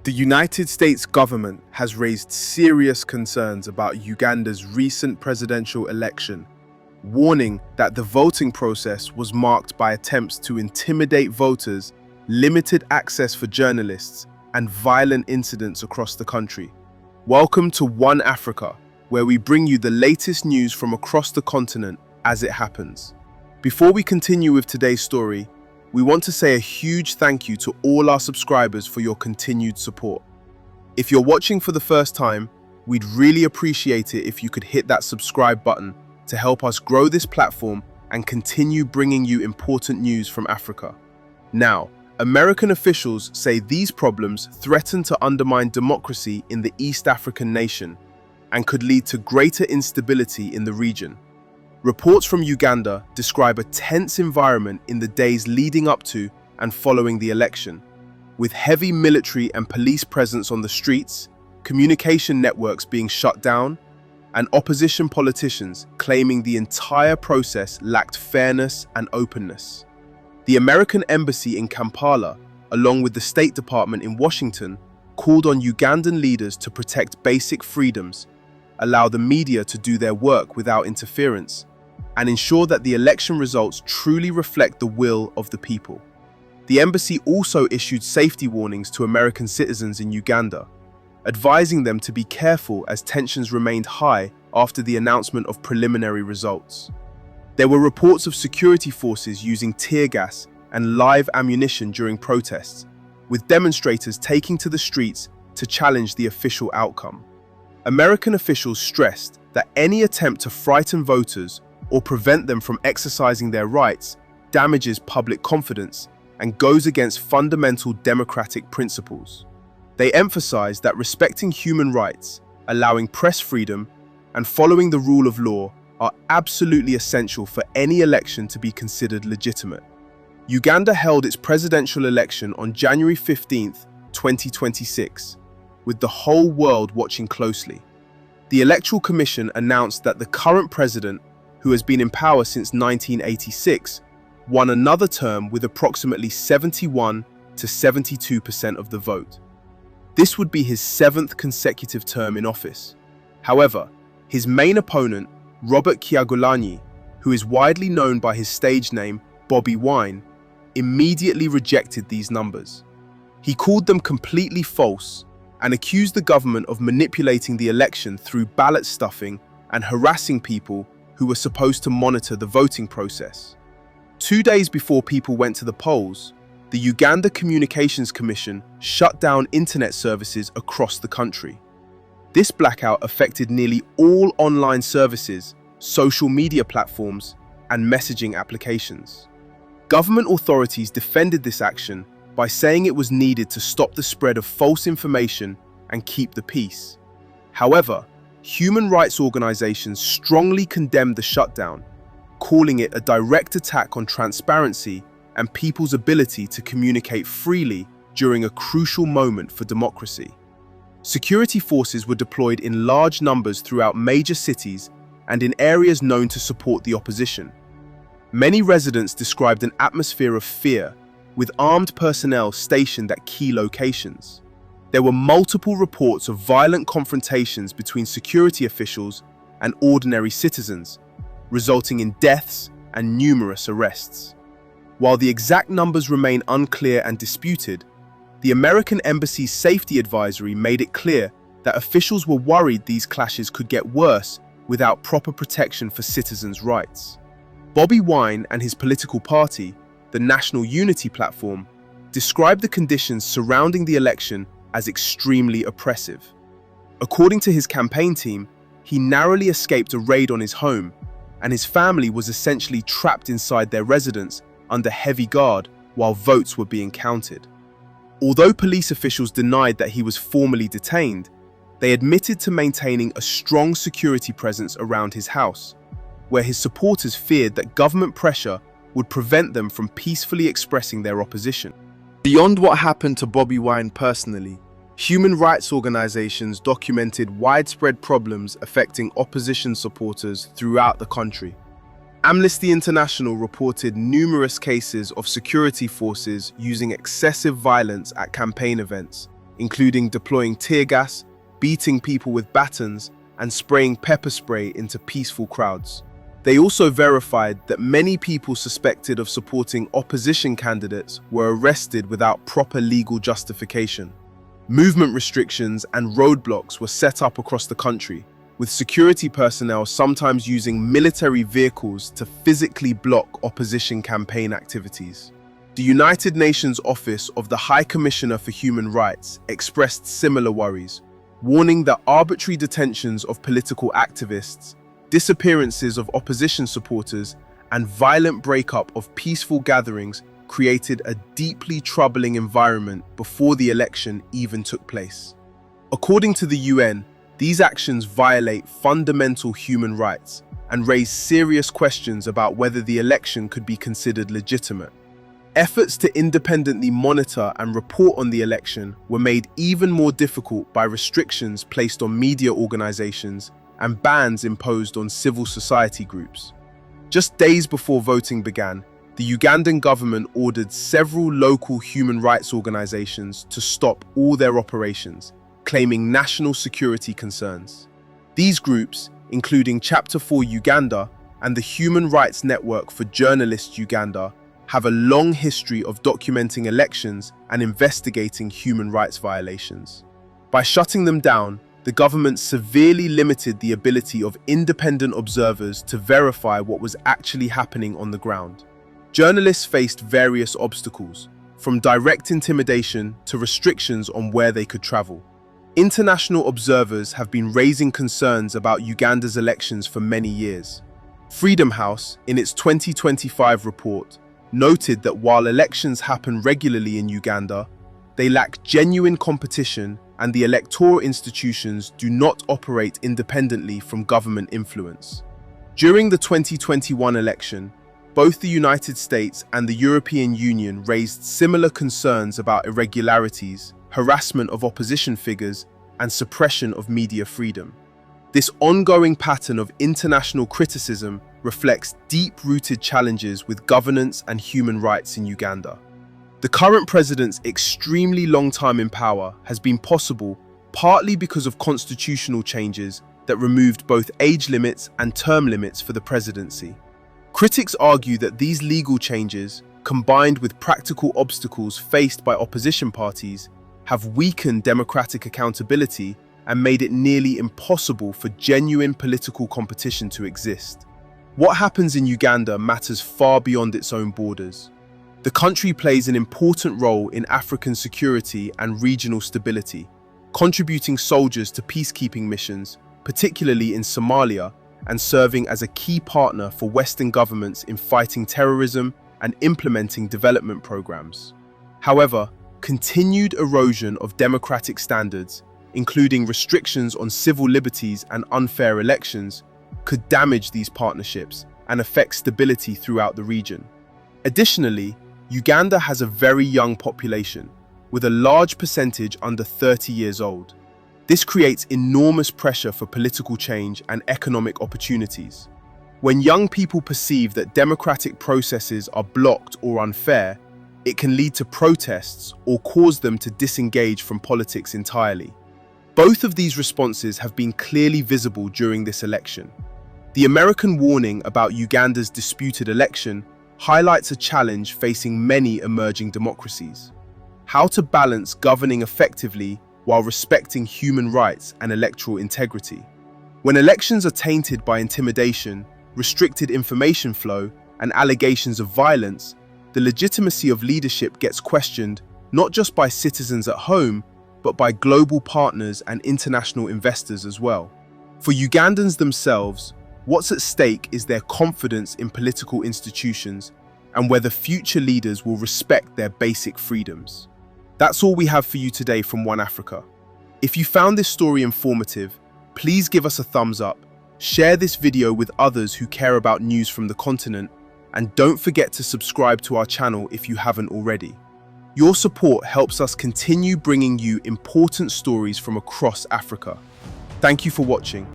The United States government has raised serious concerns about Uganda's recent presidential election, warning that the voting process was marked by attempts to intimidate voters, limited access for journalists, and violent incidents across the country. Welcome to One Africa, where we bring you the latest news from across the continent as it happens. Before we continue with today's story, we want to say a huge thank you to all our subscribers for your continued support. If you're watching for the first time, we'd really appreciate it if you could hit that subscribe button to help us grow this platform and continue bringing you important news from Africa. Now, American officials say these problems threaten to undermine democracy in the East African nation and could lead to greater instability in the region. Reports from Uganda describe a tense environment in the days leading up to and following the election, with heavy military and police presence on the streets, communication networks being shut down, and opposition politicians claiming the entire process lacked fairness and openness. The American embassy in Kampala, along with the State Department in Washington, called on Ugandan leaders to protect basic freedoms, allow the media to do their work without interference, and ensure that the election results truly reflect the will of the people. The embassy also issued safety warnings to American citizens in Uganda, advising them to be careful as tensions remained high after the announcement of preliminary results. There were reports of security forces using tear gas and live ammunition during protests, with demonstrators taking to the streets to challenge the official outcome. American officials stressed that any attempt to frighten voters or prevent them from exercising their rights damages public confidence and goes against fundamental democratic principles. They emphasized that respecting human rights, allowing press freedom, and following the rule of law are absolutely essential for any election to be considered legitimate. Uganda held its presidential election on January 15, 2026, with the whole world watching closely. The Electoral Commission announced that the current president, who has been in power since 1986, won another term with approximately 71 to 72% of the vote. This would be his 7th consecutive term in office. However, his main opponent, Robert Kyagulanyi, who is widely known by his stage name Bobi Wine, immediately rejected these numbers. He called them completely false and accused the government of manipulating the election through ballot stuffing and harassing people who were supposed to monitor the voting process. 2 days before people went to the polls, the Uganda Communications Commission shut down internet services across the country. This blackout affected nearly all online services, social media platforms, and messaging applications. Government authorities defended this action by saying it was needed to stop the spread of false information and keep the peace. However, human rights organizations strongly condemned the shutdown, calling it a direct attack on transparency and people's ability to communicate freely during a crucial moment for democracy. Security forces were deployed in large numbers throughout major cities and in areas known to support the opposition. Many residents described an atmosphere of fear, with armed personnel stationed at key locations. There were multiple reports of violent confrontations between security officials and ordinary citizens, resulting in deaths and numerous arrests. While the exact numbers remain unclear and disputed, the American Embassy's safety advisory made it clear that officials were worried these clashes could get worse without proper protection for citizens' rights. Bobi Wine and his political party, the National Unity Platform, described the conditions surrounding the election as extremely oppressive. According to his campaign team, he narrowly escaped a raid on his home, and his family was essentially trapped inside their residence under heavy guard while votes were being counted. Although police officials denied that he was formally detained, they admitted to maintaining a strong security presence around his house, where his supporters feared that government pressure would prevent them from peacefully expressing their opposition. Beyond what happened to Bobi Wine personally, human rights organizations documented widespread problems affecting opposition supporters throughout the country. Amnesty International reported numerous cases of security forces using excessive violence at campaign events, including deploying tear gas, beating people with batons, and spraying pepper spray into peaceful crowds. They also verified that many people suspected of supporting opposition candidates were arrested without proper legal justification. Movement restrictions and roadblocks were set up across the country, with security personnel sometimes using military vehicles to physically block opposition campaign activities. The United Nations Office of the High Commissioner for Human Rights expressed similar worries, warning that arbitrary detentions of political activists, disappearances of opposition supporters, and violent breakup of peaceful gatherings created a deeply troubling environment before the election even took place. According to the UN, these actions violate fundamental human rights and raise serious questions about whether the election could be considered legitimate. Efforts to independently monitor and report on the election were made even more difficult by restrictions placed on media organizations and bans imposed on civil society groups. Just days before voting began, the Ugandan government ordered several local human rights organizations to stop all their operations, claiming national security concerns. These groups, including Chapter 4 Uganda and the Human Rights Network for Journalists Uganda, have a long history of documenting elections and investigating human rights violations. By shutting them down, the government severely limited the ability of independent observers to verify what was actually happening on the ground. Journalists faced various obstacles, from direct intimidation to restrictions on where they could travel. International observers have been raising concerns about Uganda's elections for many years. Freedom House, in its 2025 report, noted that while elections happen regularly in Uganda, they lack genuine competition and the electoral institutions do not operate independently from government influence. During the 2021 election, both the United States and the European Union raised similar concerns about irregularities, harassment of opposition figures, and suppression of media freedom. This ongoing pattern of international criticism reflects deep-rooted challenges with governance and human rights in Uganda. The current president's extremely long time in power has been possible partly because of constitutional changes that removed both age limits and term limits for the presidency. Critics argue that these legal changes, combined with practical obstacles faced by opposition parties, have weakened democratic accountability and made it nearly impossible for genuine political competition to exist. What happens in Uganda matters far beyond its own borders. The country plays an important role in African security and regional stability, contributing soldiers to peacekeeping missions, particularly in Somalia, and serving as a key partner for Western governments in fighting terrorism and implementing development programs. However, continued erosion of democratic standards, including restrictions on civil liberties and unfair elections, could damage these partnerships and affect stability throughout the region. Additionally, Uganda has a very young population, with a large percentage under 30 years old. This creates enormous pressure for political change and economic opportunities. When young people perceive that democratic processes are blocked or unfair, it can lead to protests or cause them to disengage from politics entirely. Both of these responses have been clearly visible during this election. The American warning about Uganda's disputed election highlights a challenge facing many emerging democracies: how to balance governing effectively while respecting human rights and electoral integrity. When elections are tainted by intimidation, restricted information flow, and allegations of violence, the legitimacy of leadership gets questioned not just by citizens at home, but by global partners and international investors as well. For Ugandans themselves, what's at stake is their confidence in political institutions and whether future leaders will respect their basic freedoms. That's all we have for you today from One Africa. If you found this story informative, please give us a thumbs up, share this video with others who care about news from the continent, and don't forget to subscribe to our channel if you haven't already. Your support helps us continue bringing you important stories from across Africa. Thank you for watching.